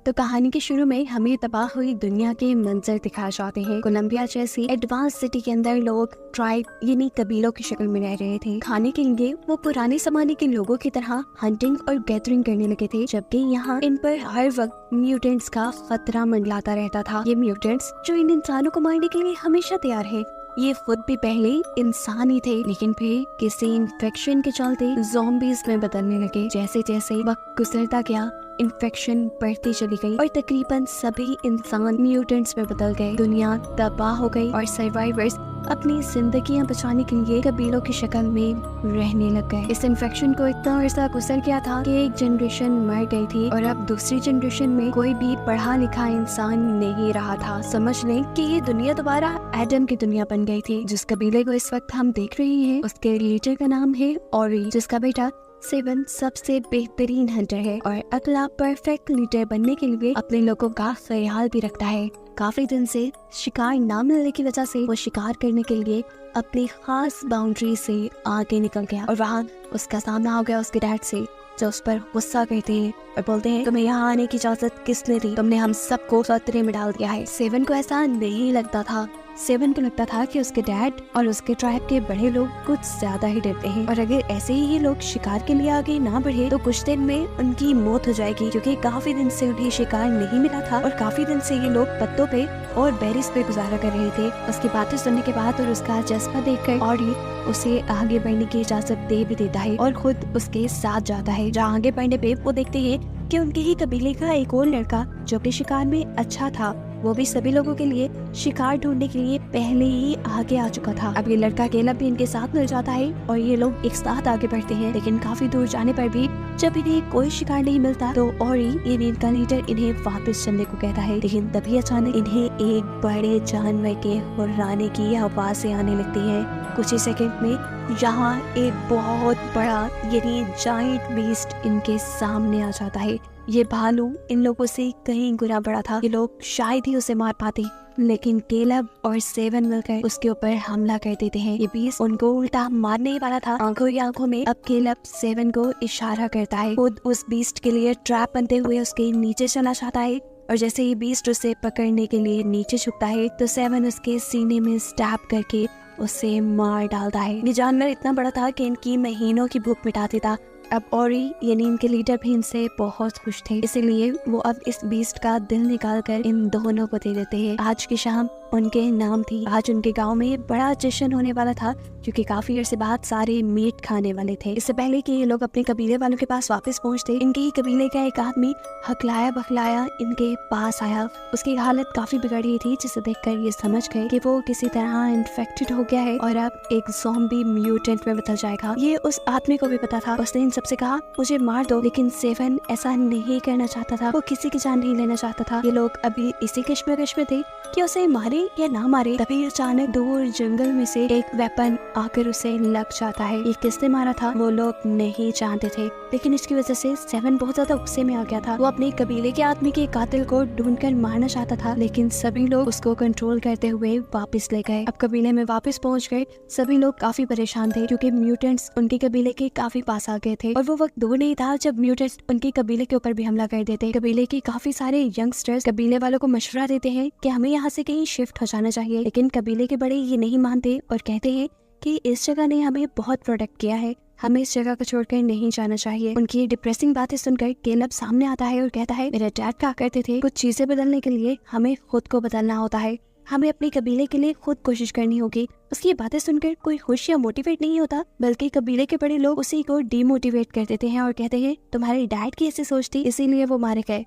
तो कहानी के शुरू में हमें तबाह हुई दुनिया के मंजर दिखाए जाते हैं। कोलंबिया जैसी एडवांस सिटी के अंदर लोग ट्राइब यानी कबीलों की शक्ल में रह रहे थे। खाने के लिए वो पुराने जमाने के लोगों की तरह हंटिंग और गैदरिंग करने लगे थे, जबकि यहाँ इन पर हर वक्त म्यूटेंट्स का खतरा मंडलाता रहता था। ये म्यूटेंट्स जो इन इंसानों को मारने के लिए हमेशा तैयार है, ये खुद भी पहले इंसान ही थे, लेकिन फिर किसी इन्फेक्शन के चलते ज़ॉम्बीज में बदलने लगे। जैसे जैसे वक्त गुजरता गया, इन्फेक्शन बढ़ती चली गई और तकरीबन सभी इंसान म्यूटेंट्स में बदल गए। दुनिया तबाह हो गई और सर्वाइवर्स अपनी जिंदगियां बचाने के लिए कबीलों की शक्ल में रहने लग गए। इस इन्फेक्शन को इतना अरसा गुजर गया था कि एक जनरेशन मर गई थी और अब दूसरी जनरेशन में कोई भी पढ़ा लिखा इंसान नहीं रहा था। समझ लें कि ये दुनिया दोबारा एडम की दुनिया बन गई थी। जिस कबीले को इस वक्त हम देख रहे हैं उसके लीडर का नाम है ओरी, जिसका बेटा सेवन सबसे बेहतरीन हंटर है और अगला परफेक्ट लीडर बनने के लिए अपने लोगों का ख्याल भी रखता है। काफी दिन से शिकार न मिलने की वजह से वो शिकार करने के लिए अपनी खास बाउंड्री से आगे निकल गया और वहाँ उसका सामना हो गया उसके डैड से, जो उस पर गुस्सा करते हैं और बोलते हैं, तुम्हें यहाँ आने की इजाजत किसने दी? तुमने हम सबको खतरे में डाल दिया है। सेवन को ऐसा नहीं लगता था। सेवन को लगता था कि उसके डैड और उसके ट्राइब के बड़े लोग कुछ ज्यादा ही डरते हैं और अगर ऐसे ही ये लोग शिकार के लिए आगे ना बढ़े तो कुछ दिन में उनकी मौत हो जाएगी, क्योंकि काफी दिन से उन्हें शिकार नहीं मिला था और काफी दिन से ये लोग पत्तों पे और बेरीज पे गुजारा कर रहे थे। उसकी बातें सुनने के बाद और उसका जज्बा देखकर ऑरी उसे आगे बढ़ने की इजाजत दे भी देता है और खुद उसके साथ जाता है। जहाँ आगे बढ़ने पे वो देखते हैं कि उनके ही कबीले का एक और लड़का जो कि शिकार में अच्छा था, वो भी सभी लोगों के लिए शिकार ढूंढने के लिए पहले ही आगे आ चुका था। अब ये लड़का अकेला भी इनके साथ मिल जाता है और ये लोग एक साथ आगे बढ़ते हैं, लेकिन काफी दूर जाने पर भी जब इन्हें कोई शिकार नहीं मिलता तो ओरी यानी इनका लीडर इन्हें वापस चलने को कहता है। लेकिन तभी अचानक इन्हें एक बड़े जानवर के हुर्राने की आवाजें आने लगती है। कुछ ही सेकंड में यहाँ एक बहुत बड़ा यानी जायंट बीस्ट इनके सामने आ जाता है। ये भालू इन लोगों से कहीं गुना बड़ा था। ये लोग शायद ही उसे मार पाते, लेकिन केलब और सेवन मिलकर उसके ऊपर हमला कर देते हैं। ये बीस्ट उनको उल्टा मारने ही वाला था। आंखों ही आंखों में अब केलब सेवन को इशारा करता है। खुद उस बीस्ट के लिए ट्रैप बनते हुए उसके नीचे चला जाता है और जैसे ही बीस्ट उसे पकड़ने के लिए नीचे झुकता है तो सेवन उसके सीने में स्टैब करके उसे मार डालता है। ये जानवर इतना बड़ा था कि इनकी महीनों की भूख मिटा देता। अब ओरी यानी इनके लीडर भी इनसे बहुत खुश थे, इसीलिए वो अब इस बीस्ट का दिल निकालकर इन दोनों को दे देते हैं। आज की शाम उनके नाम थी। आज उनके गांव में बड़ा जश्न होने वाला था, क्योंकि काफी अरसे बाद सारे मीट खाने वाले थे। इससे पहले कि ये लोग अपने कबीले वालों के पास वापस पहुंचते, इनके ही कबीले का एक आदमी हकलाया बखलाया इनके पास आया। उसकी हालत काफी बिगड़ गई थी, जिसे देखकर ये समझ गए कि वो किसी तरह इन्फेक्टेड हो गया है और अब एक ज़ॉम्बी म्यूटेंट में बदल जाएगा। ये उस आदमी को भी पता था। उसने इन सबसे कहा, मुझे मार दो, लेकिन सेवन ऐसा नहीं करना चाहता था। वो किसी की जान नहीं लेना चाहता था। ये लोग अभी इसी कश्मकश में थे कि उसे मारे या ना मारे। तभी अचानक दूर जंगल में से एक वेपन आकर उसे लग जाता है। ये किसने मारा था वो लोग नहीं जानते थे, लेकिन इसकी वजह से सेवन बहुत ज्यादा गुस्से में आ गया था। वो अपने कबीले के आदमी के कातिल को ढूंढकर मारना चाहता था, लेकिन सभी लोग उसको कंट्रोल करते हुए वापस ले गए। अब कबीले में वापस पहुंच गए। सभी लोग काफी परेशान थे, क्योंकि म्यूटेंट्स उनके कबीले के काफी पास आ गए थे और वो वक्त दूर नहीं था जब म्यूटेंट्स उनके कबीले के ऊपर भी हमला कर देते। कबीले के काफी सारे यंगस्टर्स कबीले वालों को मशवरा देते हैं कि हमें यहाँ से कहीं शिफ्ट हो जाना चाहिए, लेकिन कबीले के बड़े ये नहीं मानते और कहते हैं कि इस जगह ने हमें बहुत प्रोटेक्ट किया है, हमें इस जगह को छोड़कर नहीं जाना चाहिए। उनकी डिप्रेसिंग बातें सुनकर केलब सामने आता है और कहता है, मेरे डैड कहा करते थे कुछ चीजें बदलने के लिए हमें खुद को बदलना होता है, हमें अपने कबीले के लिए खुद कोशिश करनी होगी। उसकी बातें सुनकर कोई खुश या मोटिवेट नहीं होता, बल्कि कबीले के बड़े लोग उसी को डीमोटिवेट कर देते हैं और कहते हैं तुम्हारे डैड की ऐसी सोच थी, इसीलिए वो मारे गए।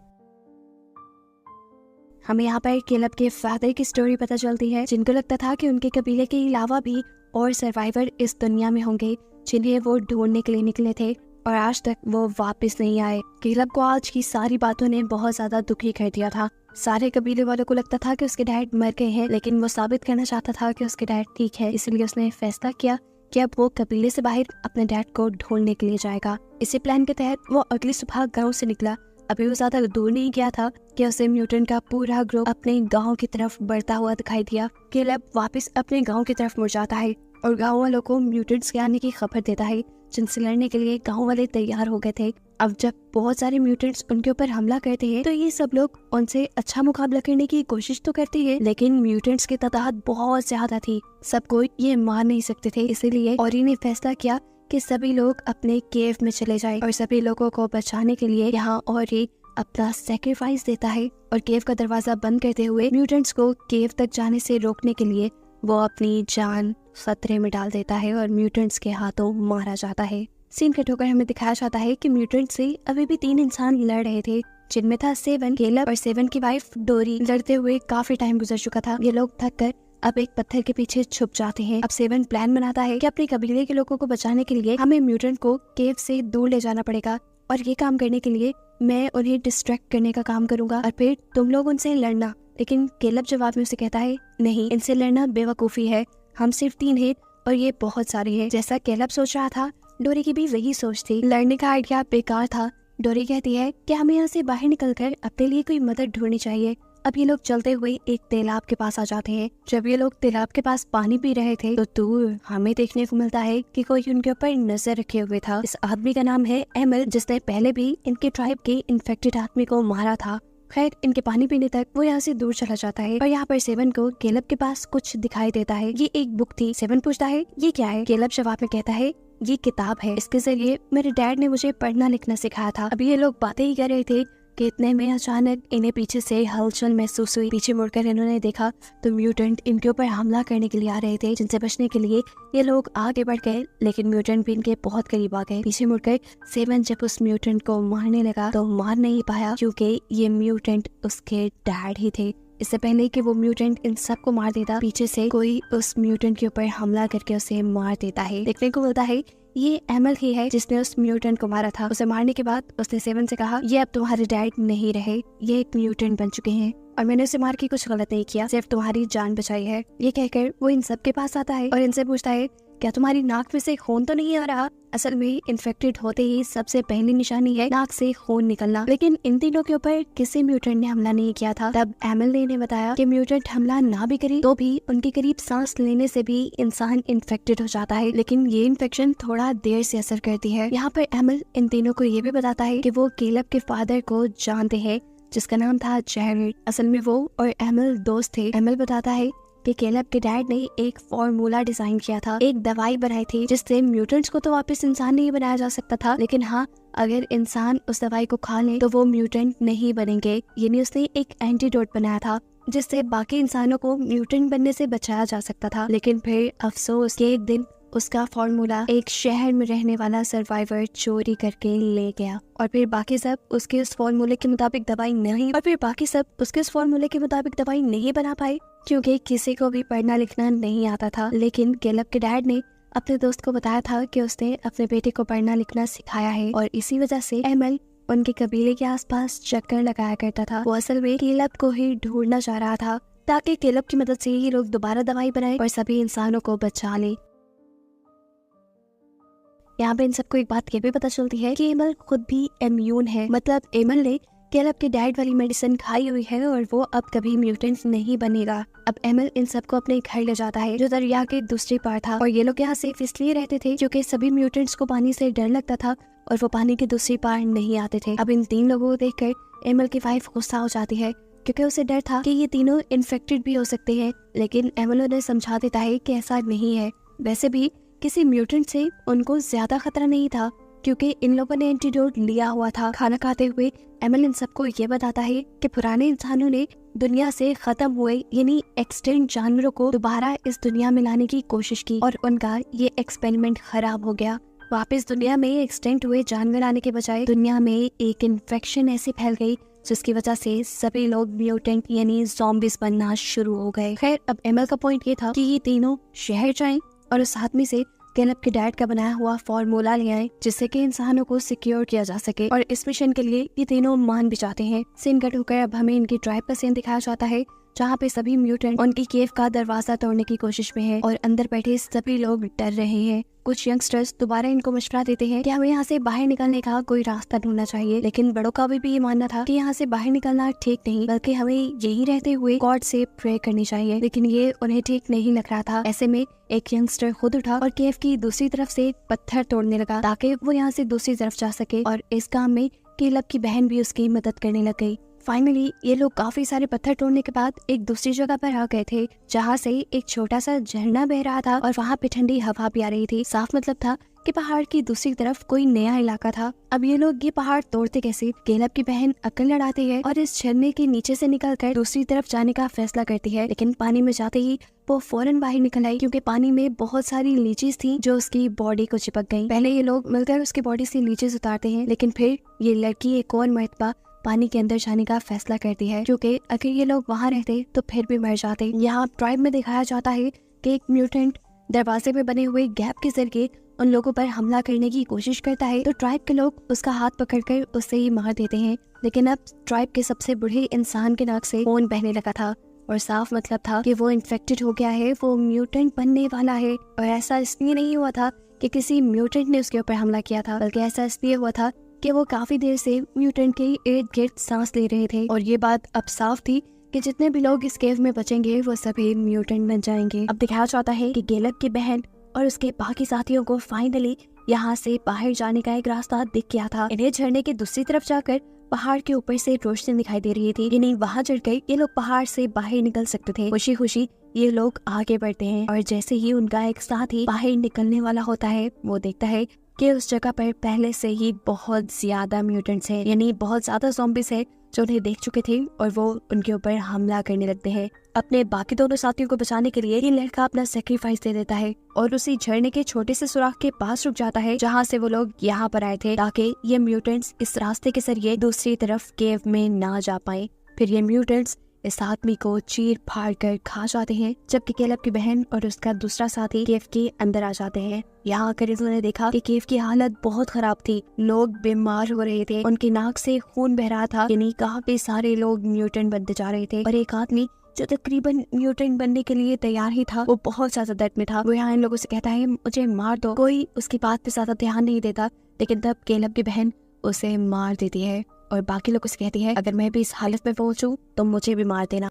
हमें यहाँ पर केलब के फादर की स्टोरी पता चलती है, जिनको लगता था कि उनके कबीले के अलावा भी और सर्वाइवर इस दुनिया में होंगे जिन्हें वो ढूंढने के लिए निकले थे, और आज तक वो वापस नहीं आए। केलब को आज की सारी बातों ने बहुत ज्यादा दुखी कर दिया था। सारे कबीले वालों को लगता था कि उसके डैड मर गए हैं, लेकिन वो साबित करना चाहता था कि उसके डैड ठीक है। इसलिए उसने फैसला किया कि अब वो कबीले से बाहर अपने डैड को ढूंढने के लिए जाएगा। इसी प्लान के तहत वो अगली सुबह गाँव से निकला। अभी वो ज्यादा दूर नहीं गया था कि उसे म्यूटेंट का पूरा ग्रुप अपने गांव की तरफ बढ़ता हुआ दिखाई दिया। केलब वापस अपने गांव की तरफ मुड़ जाता है और गांव वालों को म्यूटेंट्स के आने की खबर देता है। जिनसे लड़ने के लिए गांव वाले तैयार हो गए थे। अब जब बहुत सारे म्यूटेंट्स उनके ऊपर हमला करते हैं तो ये सब लोग उनसे अच्छा मुकाबला करने की कोशिश तो करते हैं, लेकिन म्यूटेंट्स की तादाद बहुत ज्यादा थी, सबको ये मार नहीं सकते थे। इसीलिए ओरी ने फैसला किया कि सभी लोग अपने केव में चले जाएं और सभी लोगों को बचाने के लिए यहाँ ओरी अपना सैक्रिफाइस देता है और केव का दरवाजा बंद करते हुए म्यूटेंट्स को केव तक जाने से रोकने के लिए वो अपनी जान खतरे में डाल देता है और म्यूटेंट्स के हाथों मारा जाता है। सीन कट होकर हमें दिखाया जाता है कि म्यूटेंट से अभी भी 3 इंसान लड़ रहे थे, जिनमें था सेवन, केलब और सेवन की वाइफ डोरी। लड़ते हुए काफी टाइम गुजर चुका था, ये लोग थक कर अब एक पत्थर के पीछे छुप जाते हैं। अब सेवन प्लान बनाता है कि अपने कबीले के लोगों को बचाने के लिए हमें म्यूटेंट को केव से दूर ले जाना पड़ेगा और ये काम करने के लिए मैं उन्हें डिस्ट्रैक्ट करने का काम करूंगा और फिर तुम लोग उनसे लड़ना। लेकिन केलब जवाब में उसे कहता है, नहीं, इनसे लड़ना बेवकूफी है, हम सिर्फ 3 हैं और ये बहुत सारे हैं। जैसा केलब सोच रहा था, डोरी की भी वही सोच थी। लड़ने का आइडिया बेकार था। डोरी कहती है कि हमें यहाँ से बाहर निकलकर अपने लिए कोई मदद ढूंढनी चाहिए। अब ये लोग चलते हुए एक तालाब के पास आ जाते हैं। जब ये लोग तालाब के पास पानी पी रहे थे तो दूर हमें देखने को मिलता है कि कोई उनके ऊपर नजर रखे हुए था। इस आदमी का नाम है एमल, जिसने पहले भी इनके ट्राइब के इन्फेक्टेड आदमी को मारा था। खैर, इनके पानी पीने तक वो यहाँ से दूर चला जाता है और यहाँ पर सेवन को केलब के पास कुछ दिखाई देता है। ये एक बुक थी। सेवन पूछता है, ये क्या है? केलब जवाब में कहता है, ये किताब है, इसके जरिए मेरे डैड ने मुझे पढ़ना लिखना सिखाया था। अभी ये लोग बातें ही कर रहे थे कि इतने में अचानक इन्हें पीछे से हलचल महसूस हुई। पीछे मुड़कर इन्होंने देखा तो म्यूटेंट इनके ऊपर हमला करने के लिए आ रहे थे, जिनसे बचने के लिए ये लोग आगे बढ़ गए, लेकिन म्यूटेंट भी इनके बहुत करीब आ गए। पीछे मुड़कर सेवन जब उस म्यूटेंट को मारने लगा तो मार नहीं पाया, क्योंकि ये म्यूटेंट उसके डैड ही थे। इससे पहले कि वो म्यूटेंट इन सबको मार देता, पीछे से कोई उस म्यूटेंट के ऊपर हमला करके उसे मार देता है। देखने को मिलता है ये एमल ही है जिसने उस म्यूटेंट को मारा था। उसे मारने के बाद उसने सेवन से कहा, ये अब तुम्हारे डैड नहीं रहे, ये एक म्यूटेंट बन चुके हैं और मैंने उसे मार के कुछ गलत नहीं किया, सिर्फ तुम्हारी जान बचाई है। ये कहकर वो इन सब के पास आता है और इनसे पूछता है, क्या तुम्हारी नाक में से खून तो नहीं आ रहा? असल में इन्फेक्टेड होते ही सबसे पहली निशानी है नाक से खून निकलना, लेकिन इन तीनों के ऊपर किसी म्यूटेंट ने हमला नहीं किया था। तब एमल ने इन्हें बताया कि म्यूटेंट हमला ना भी करे तो भी उनके करीब सांस लेने से भी इंसान इन्फेक्टेड हो जाता है, लेकिन ये इन्फेक्शन थोड़ा देर से असर करती है। यहाँ पर एमल इन तीनों को ये भी बताता है कि वो केलब के फादर को जानते हैं, जिसका नाम था जेरेड। असल में वो और एमल दोस्त थे। एमल बताता है कि केलब के डैड ने एक फॉर्मूला डिजाइन किया था, एक दवाई बनाई थी जिससे म्यूटेंट्स को तो वापस इंसान नहीं बनाया जा सकता था, लेकिन हाँ, अगर इंसान उस दवाई को खा ले तो वो म्यूटेंट नहीं बनेंगे। यानी उसने एक एंटीडोट बनाया था जिससे बाकी इंसानों को म्यूटेंट बनने से बचाया जा सकता था। लेकिन फिर अफसोस कि एक दिन उसका फॉर्मूला एक शहर में रहने वाला सर्वाइवर चोरी करके ले गया और फिर बाकी सब उसके उस फॉर्मूले के मुताबिक दवाई नहीं बना पाए, क्योंकि किसी को भी पढ़ना लिखना नहीं आता था। लेकिन केलब के डैड ने अपने दोस्त को बताया था कि उसने अपने बेटे को पढ़ना लिखना सिखाया है और इसी वजह से एमल उनके कबीले के आसपास चक्कर लगाया करता था। वो असल में केलब को ही ढूंढना चाह रहा था ताकि केलब की मदद से ही लोग दोबारा दवाई बनाए और सभी इंसानों को बचा ले। यहाँ पे इन सबको एक बात ये भी पता चलती है कि एमल खुद भी इम्यून है, मतलब एमल ने केलब के डैड वाली मेडिसिन खाई हुई है और वो अब कभी म्यूटेंट नहीं बनेगा। अब एमल इन सबको अपने घर ले जाता है जो दरिया के दूसरी पार था और ये लोग यहाँ सेफ इसलिए रहते थे क्योंकि सभी म्यूटेंट्स को पानी से डर लगता था और वो पानी की दूसरी पार नहीं आते थे। अब इन 3 लोगों को देखकर एमल की वाइफ गुस्सा हो जाती है क्योंकि उसे डर था कि ये तीनों इन्फेक्टेड भी हो सकते हैं, लेकिन एमल उन्हें समझा देता है कि ऐसा नहीं है। वैसे भी किसी म्यूटेंट से उनको ज्यादा खतरा नहीं था क्योंकि इन लोगों ने एंटीडोट लिया हुआ था। खाना खाते हुए एमल इन सबको ये बताता है कि पुराने इंसानों ने दुनिया से खत्म हुए यानी एक्सटेंट जानवरों को दोबारा इस दुनिया में लाने की कोशिश की और उनका ये एक्सपेरिमेंट खराब हो गया। वापस दुनिया में एक्सटेंट हुए जानवर आने के बजाय दुनिया में एक इन्फेक्शन ऐसी फैल गई जिसकी वजह से सभी लोग म्यूटेंट यानी ज़ॉम्बीज बनना शुरू हो गए। खैर, अब एमल का पॉइंट ये था कि ये तीनों शहर जाएं और उस आदमी से केलब के डैड का बनाया हुआ फॉर्मूला ले आए जिससे कि इंसानों को सिक्योर किया जा सके, और इस मिशन के लिए ये तीनों मान भी जाते हैं। सीन कट होकर अब हमें इनकी ट्राइब का सीन दिखाया जाता है जहाँ पे सभी म्यूटेंट उनकी केव का दरवाजा तोड़ने की कोशिश में है और अंदर बैठे सभी लोग डर रहे हैं। कुछ यंगस्टर्स दोबारा इनको मशवरा देते हैं कि हमें यहाँ से बाहर निकलने का कोई रास्ता ढूंढना चाहिए, लेकिन बड़ों का भी ये मानना था कि यहाँ से बाहर निकलना ठीक नहीं, बल्कि हमें यही रहते हुए गॉड से प्रे करनी चाहिए। लेकिन ये उन्हें ठीक नहीं लग रहा था। ऐसे में एक यंगस्टर खुद उठा और केव की दूसरी तरफ से पत्थर तोड़ने लगा ताकि वो यहाँ से दूसरी तरफ जा सके, और इस काम में केलब की बहन भी उसकी मदद करने लग गई। फाइनली ये लोग काफी सारे पत्थर तोड़ने के बाद एक दूसरी जगह पर आ गए थे, जहाँ से एक छोटा सा झरना बह रहा था और वहाँ पे ठंडी हवा भी आ रही थी। साफ मतलब था कि पहाड़ की दूसरी तरफ कोई नया इलाका था। अब ये लोग ये पहाड़ तोड़ते कैसे? केलब की बहन अक्ल लड़ाती है और इस झरने के नीचे से निकलकर दूसरी तरफ जाने का फैसला करती है, लेकिन पानी में जाते ही वो फौरन बाहर निकल आई, क्योंकि पानी में बहुत सारी लीचीज थी जो उसकी बॉडी को चिपक गई। पहले ये लोग मिलकर उसकी बॉडी से लीचीज उतारते हैं, लेकिन फिर ये लड़की एक और मर्तबा पानी के अंदर जाने का फैसला करती है, क्योंकि अगर ये लोग वहाँ रहते तो फिर भी मर जाते। यहाँ ट्राइब में दिखाया जाता है कि एक म्यूटेंट दरवाजे में बने हुए गैप के जरिए उन लोगों पर हमला करने की कोशिश करता है, तो ट्राइब के लोग उसका हाथ पकड़कर उससे ही मार देते हैं। लेकिन अब ट्राइब के सबसे बूढ़े इंसान के नाक से खून बहने लगा था, और साफ मतलब था कि वो इन्फेक्टेड हो गया है, वो म्यूटेंट बनने वाला है। और ऐसा इसलिए नहीं हुआ था कि किसी म्यूटेंट ने उसके ऊपर हमला किया था, बल्कि ऐसा इसलिए हुआ था कि वो काफी देर से म्यूटेंट के इर्द गिर्द सांस ले रहे थे, और ये बात अब साफ थी कि जितने भी लोग इस केव में बचेंगे वो सभी म्यूटेंट बन जाएंगे। अब दिखाया जाता है कि केलब की बहन और उसके बाकी साथियों को फाइनली यहाँ से बाहर जाने का एक रास्ता दिख गया था। इन्हें झरने की दूसरी तरफ जाकर पहाड़ के ऊपर से रोशनी दिखाई दे रही थी। इन्हें वहाँ चढ़कर ये लोग पहाड़ से बाहर निकल सकते थे। खुशी खुशी ये लोग आगे बढ़ते हैं, और जैसे ही उनका एक साथी बाहर निकलने वाला होता है, वो देखता है कि उस जगह पर पहले से ही बहुत ज्यादा म्यूटेंट्स हैं, यानी बहुत ज्यादा ज़ॉम्बीज़ हैं जो उन्हें देख चुके थे, और वो उनके ऊपर हमला करने लगते हैं। अपने बाकी दोनों साथियों को बचाने के लिए ये लड़का अपना सेक्रीफाइस दे देता है और उसी झरने के छोटे से सुराख के पास रुक जाता है जहाँ से वो लोग यहाँ पर आए थे, ताकि ये म्यूटेंट्स इस रास्ते के जरिए दूसरी तरफ केव में ना जा पाए। फिर ये म्यूटेंट्स इस आदमी को चीर फाड़ कर खा जाते हैं, जबकि केलब की बहन और उसका दूसरा साथी केव के अंदर आ जाते हैं। यहाँ आकर इन्होंने देखा कि केव की हालत बहुत खराब थी, लोग बीमार हो रहे थे, उनकी नाक से खून बह रहा था, यानी काफी सारे लोग म्यूटेंट बनते जा रहे थे। और एक आदमी जो तकरीबन म्यूटेंट बनने के लिए तैयार ही था, वो बहुत ज्यादा दर्द में था। वो यहाँ इन लोगों से कहता है मुझे मार दो। कोई उसकी बात पे ज्यादा ध्यान नहीं देता, लेकिन तब केलब की बहन उसे मार देती है और बाकी लोगों से कहती है अगर मैं भी इस हालत में पहुंचूं तो मुझे भी मार देना।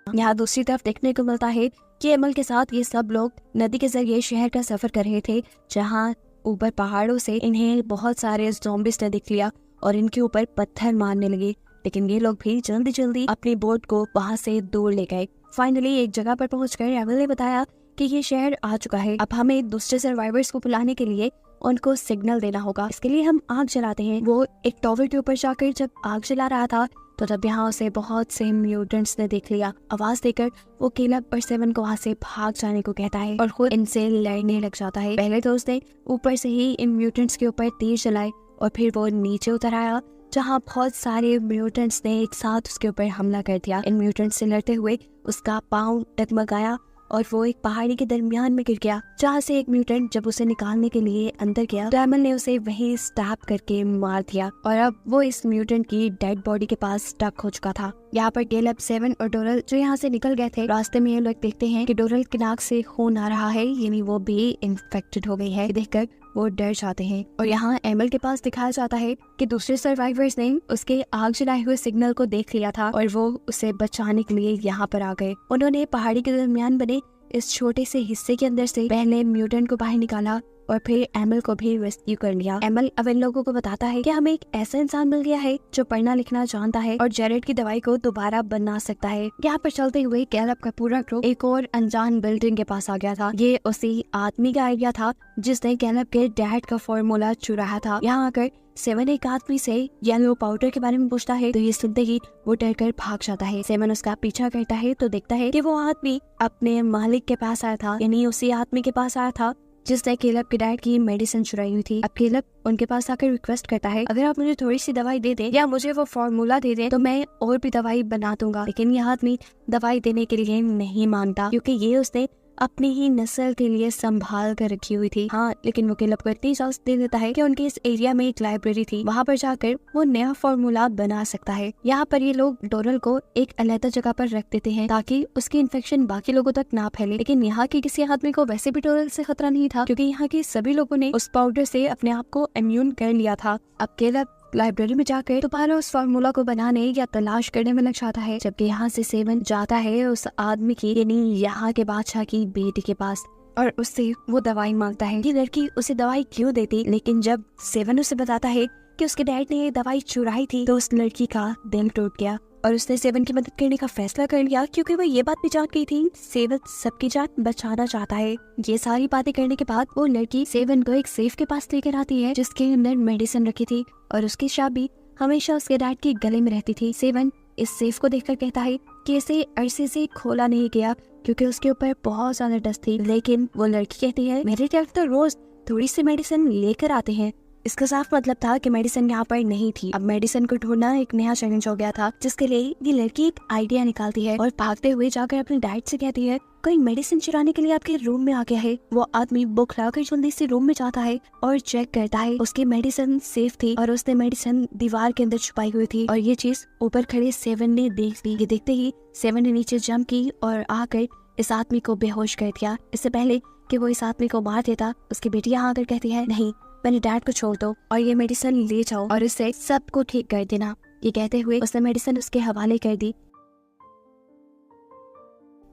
यहाँ दूसरी तरफ देखने को मिलता है कि एमल के साथ ये सब लोग नदी के जरिए शहर का सफर कर रहे थे, जहाँ ऊपर पहाड़ों से इन्हें बहुत सारे ज़ॉम्बीज़ ने देख लिया और इनके ऊपर पत्थर मारने लगे। लेकिन ये लोग भी जल्दी जल्दी अपनी बोट को वहाँ से दूर ले गए। फाइनली एक जगह पर पहुंचकर एमल ने बताया कि ये शहर आ चुका है, अब हमें दूसरे सर्वाइवर्स को बुलाने के लिए उनको सिग्नल देना होगा। इसके लिए हम आग जलाते हैं। वो एक टॉवर के ऊपर जाकर जब आग जला रहा था तो तब यहाँ उसे बहुत से म्यूटेंट्स ने देख लिया। आवाज देकर वो केलब और सेवन को वहाँ से भाग जाने को कहता है और खुद इनसे लड़ने लग जाता है। पहले तो उसने ऊपर से ही इन म्यूटेंट्स के ऊपर तीर चलाए और फिर वो नीचे उतर आया, जहाँ बहुत सारे म्यूटेंट्स ने एक साथ उसके ऊपर हमला कर दिया। इन म्यूटेंट्स से लड़ते हुए उसका पाँव डगमगाया और वो एक पहाड़ी के दरमियान में गिर गया, जहाँ से एक म्यूटेंट जब उसे निकालने के लिए अंदर गया तो एमल ने उसे वहीं स्टैब करके मार दिया और अब वो इस म्यूटेंट की डेड बॉडी के पास स्टक हो चुका था। यहाँ पर केलब, सेवन और डोरल जो यहाँ से निकल गए थे, रास्ते में ये लोग देखते हैं कि डोरल की नाक से खून आ रहा है, यानी वो भी इन्फेक्टेड हो गई है। देखकर वो डर जाते हैं और यहाँ एमल के पास दिखाया जाता है कि दूसरे सर्वाइवर्स ने उसके आग जलाए हुए सिग्नल को देख लिया था और वो उसे बचाने के लिए यहाँ पर आ गए। उन्होंने पहाड़ी के दरमियान बने इस छोटे से हिस्से के अंदर से पहले म्यूटेंट को बाहर निकाला और फिर एमल को भी रेस्क्यू कर लिया। एमल अब इन लोगों को बताता है कि हमें एक ऐसा इंसान मिल गया है जो पढ़ना लिखना जानता है और जेरेड की दवाई को दोबारा बना सकता है। यहाँ पर चलते हुए केलब का पूरा ग्रुप एक और अनजान बिल्डिंग के पास आ गया था। ये उसी आदमी का आइडिया था जिसने केलब के डैड का फॉर्मूला चुराया था। यहाँ आकर सेवन एक आदमी से येलो पाउडर के बारे में पूछता है तो ये सुनते ही वो डर कर भाग जाता है। सेवन उसका पीछा करता है तो देखता है कि वो आदमी अपने मालिक के पास आया था, यानी उसी आदमी के पास आया था जिसने केलब के डैड की मेडिसिन चुराई हुई थी। अब केलब उनके पास आकर रिक्वेस्ट करता है अगर आप मुझे थोड़ी सी दवाई दे दें या मुझे वो फॉर्मूला दे दें तो मैं और भी दवाई बना दूंगा। लेकिन यह आदमी दवाई देने के लिए नहीं मानता क्योंकि ये उसने अपनी ही नस्ल के लिए संभाल कर रखी हुई थी। हाँ, लेकिन वो केलब को इतनी इजाजत दे देता है कि उनके इस एरिया में एक लाइब्रेरी थी, वहाँ पर जाकर वो नया फॉर्मूला बना सकता है। यहाँ पर ये लोग डोरल को एक अलग जगह पर रख देते हैं ताकि उसकी इन्फेक्शन बाकी लोगों तक ना फैले। लेकिन यहाँ के किसी आदमी को वैसे भी डोरल से खतरा नहीं था, क्योंकि यहाँ के सभी लोगों ने उस पाउडर से अपने आप को इम्यून कर लिया था। अब केलब लाइब्रेरी में जाकर दोबारा उस फार्मूला को बनाने या तलाश करने में लग जाता है, जबकि यहाँ से सेवन जाता है उस आदमी की यानी यहाँ के बादशाह की बेटी के पास और उससे वो दवाई मांगता है। ये लड़की उसे दवाई क्यों देती, लेकिन जब सेवन उसे बताता है कि उसके डैड ने ये दवाई चुराई थी तो उस लड़की का दिल टूट गया और उसने सेवन की मदद करने का फैसला कर लिया, क्योंकि वो ये बात भी जान गई थी सेवन सबकी जान बचाना चाहता है। ये सारी बातें करने के बाद वो लड़की सेवन को एक सेफ के पास लेकर आती है जिसके अंदर मेडिसिन रखी थी और उसकी चाबी हमेशा उसके डैड के गले में रहती थी। सेवन इस सेफ को देखकर कहता है कि इसे अरसे से खोला नहीं गया क्योंकि उसके ऊपर बहुत ज्यादा डस्ट थी, लेकिन वो लड़की कहती है मेरे डैड तो रोज थोड़ी सी मेडिसिन लेकर आते हैं। इसका साफ मतलब था कि मेडिसिन यहाँ पर नहीं थी। अब मेडिसिन को ढूंढना एक नया चैलेंज हो गया था, जिसके लिए ये लड़की एक आइडिया निकालती है और भागते हुए जाकर अपने डैड से कहती है कोई मेडिसिन चुराने के लिए आपके रूम में आ गया है। वो आदमी बुक लाकर जल्दी से रूम में जाता है और चेक करता है उसकी मेडिसिन सेफ थी और उसने मेडिसिन दीवार के अंदर छुपाई हुई थी और ये चीज ऊपर खड़े सेवन ने देख ली। ये देखते ही सेवन ने नीचे जंप की और आकर इस आदमी को बेहोश कर दिया। इससे पहले कि वो इस आदमी को मार देता, उसकी बेटी यहाँ आकर कहती है नहीं, मैंने डैड को छोड़ दो और ये मेडिसिन ले जाओ और इससे सबको ठीक कर देना। ये कहते हुए उसने मेडिसिन उसके हवाले कर दी।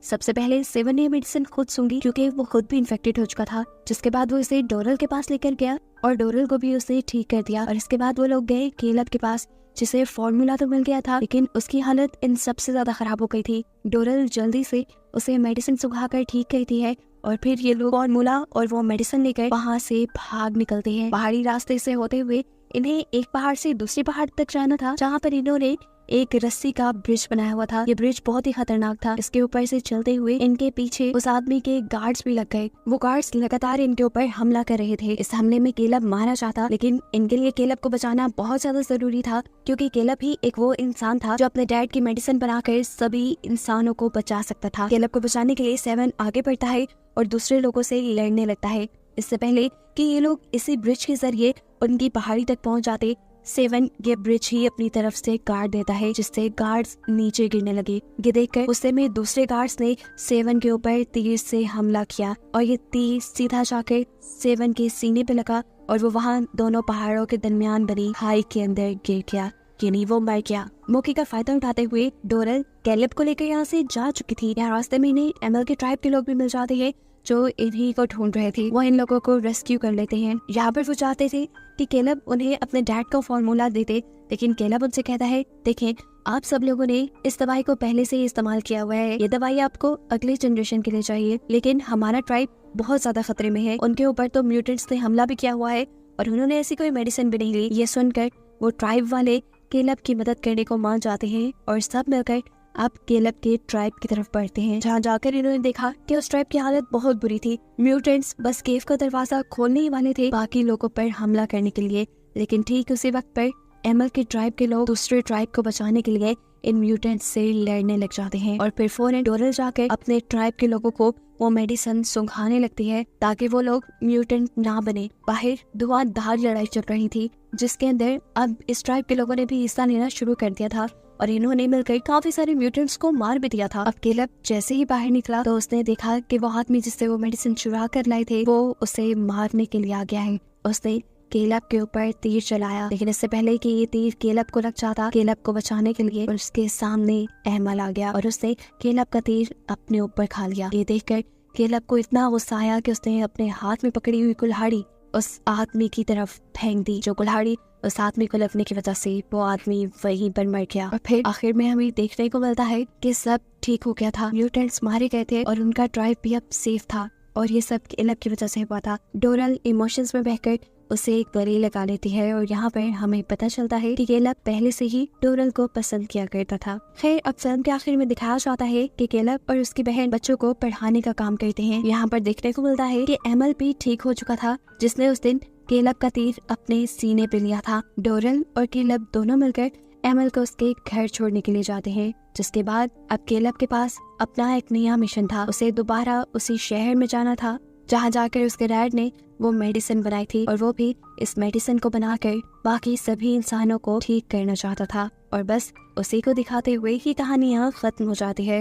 सबसे पहले सेवन ने मेडिसिन खुद सूंघी क्योंकि वो खुद भी इन्फेक्टेड हो चुका था, जिसके बाद वो इसे डोरल के पास लेकर गया और डोरल को भी उसने ठीक कर दिया। और इसके बाद वो लोग गए केलब के पास, जिसे फॉर्मूला तो मिल गया था लेकिन उसकी हालत इन सबसे ज्यादा खराब हो गई थी। डोरल जल्दी से उसे मेडिसिन सुखाकर ठीक करती है और फिर ये लोग फॉर्मूला और वो मेडिसिन लेकर वहाँ से भाग निकलते हैं। पहाड़ी रास्ते से होते हुए इन्हें एक पहाड़ से दूसरे पहाड़ तक जाना था, जहाँ पर इन्होंने एक रस्सी का ब्रिज बनाया हुआ था। ये ब्रिज बहुत ही खतरनाक था। इसके ऊपर से चलते हुए इनके पीछे उस आदमी के गार्ड्स भी लग गए। वो गार्ड्स लगातार इनके ऊपर हमला कर रहे थे। इस हमले में केलब मारा जाता, लेकिन इनके लिए केलब को बचाना बहुत ज्यादा जरूरी था, क्योंकि केलब ही एक वो इंसान था जो अपने डैड की मेडिसिन बनाकर सभी इंसानों को बचा सकता था। केलब को बचाने के लिए सेवन आगे बढ़ता है और दूसरे लोगों से लड़ने लगता है। इससे पहले कि ये लोग इसी ब्रिज के जरिए उनकी पहाड़ी तक पहुंच जाते, सेवन ये ब्रिज ही अपनी तरफ से काट देता है, जिससे गार्ड्स नीचे गिरने लगे। ये देखकर गुस्से में दूसरे गार्ड्स ने सेवन के ऊपर तीर से हमला किया और ये तीर सीधा जाकर सेवन के सीने पे लगा और वो वहाँ दोनों पहाड़ों के दरमियान बनी खाई के अंदर गिर गया, यानी वो मर गया। मौके का फायदा उठाते हुए डोरल केलब को लेकर यहाँ से जा चुकी थी। यहाँ रास्ते में इन्हें एमएल के ट्राइब के लोग भी मिल जाते हैं जो इन्हीं को ढूंढ रहे थे। वो इन लोगों को रेस्क्यू कर लेते हैं। यहाँ पर वो चाहते थे कि केलब उन्हें अपने डैड का फॉर्मूला दे दे, लेकिन केलब उनसे कहता है देखें, आप सब लोगों ने इस दवाई को पहले से ही इस्तेमाल किया हुआ है। ये दवाई आपको अगले जनरेशन के लिए चाहिए, लेकिन हमारा ट्राइब बहुत ज्यादा खतरे में है। उनके ऊपर तो म्यूटेंट्स ने हमला भी किया हुआ है और उन्होंने ऐसी कोई मेडिसिन भी नहीं ली। ये सुनकर वो ट्राइब वाले केलब की मदद करने को मान जाते हैं और सब मिलकर अब केलब के ट्राइब की तरफ बढ़ते हैं, जहाँ जाकर इन्होंने देखा कि उस ट्राइब की हालत बहुत बुरी थी। म्यूटेंट्स बस केव का दरवाजा खोलने ही वाले थे बाकी लोगों पर हमला करने के लिए, लेकिन ठीक उसी वक्त पर एमएल के ट्राइब के लोग दूसरे ट्राइब को बचाने के लिए इन म्यूटेंट्स से लड़ने लग जाते हैं और फिर फौरन डोरल जाकर अपने ट्राइब के लोगों को वो मेडिसिन सुंघाने लगती है ताकि वो लोग म्यूटेंट ना बने। बाहर धुआंधार लड़ाई चल रही थी, जिसके अंदर अब इस ट्राइब के लोगों ने भी हिस्सा लेना शुरू कर दिया था और इन्होंने मिलकर काफी सारे म्यूटेंट्स को मार भी दिया था। अब केलब जैसे ही बाहर निकला तो उसने देखा कि वो आदमी जिससे वो मेडिसिन चुरा कर लाए थे वो उसे मारने के लिए आ गया है। उसने केलब के ऊपर तीर चलाया, लेकिन इससे पहले कि ये तीर केलब को लग जाता, केलब को बचाने के लिए उसके सामने एमएल आ गया और उसने केलब का तीर अपने ऊपर खा लिया। ये देखकर केलब को इतना गुस्सा आया कि उसने अपने हाथ में पकड़ी हुई कुल्हाड़ी उस आदमी की तरफ फेंक दी। जो कुल्हाड़ी उस आदमी को लगने की वजह से वो आदमी वहीं पर मर गया। और फिर आखिर में हमें देखने को मिलता है कि सब ठीक हो गया था, म्यूटेंट्स मारे गए थे और उनका ट्राइब भी अब सेफ था और ये सब केलब की वजह से हुआ था। डोरल इमोशंस में बहकर उसे एक गले लगा लेती है और यहाँ पर हमें पता चलता है कि केलब पहले से ही डोरल को पसंद किया करता था। खैर, अब फिल्म के आखिर में दिखाया जाता है कि केलब और उसकी बहन बच्चों को पढ़ाने का काम करते हैं। यहाँ पर देखने को मिलता है कि एमएल भी ठीक हो चुका था, जिसने उस दिन केलब का तीर अपने सीने पे लिया था। डोरल और केलब दोनों मिलकर एमल को उसके घर छोड़ने के लिए जाते हैं, जिसके बाद अब कैलब के पास अपना एक नया मिशन था। उसे दोबारा उसी शहर में जाना था जहाँ जाकर उसके डैड ने वो मेडिसिन बनाई थी, और वो भी इस मेडिसिन को बनाकर बाकी सभी इंसानों को ठीक करना चाहता था। और बस उसी को दिखाते हुए ही कहानी यहाँ खत्म हो जाती है।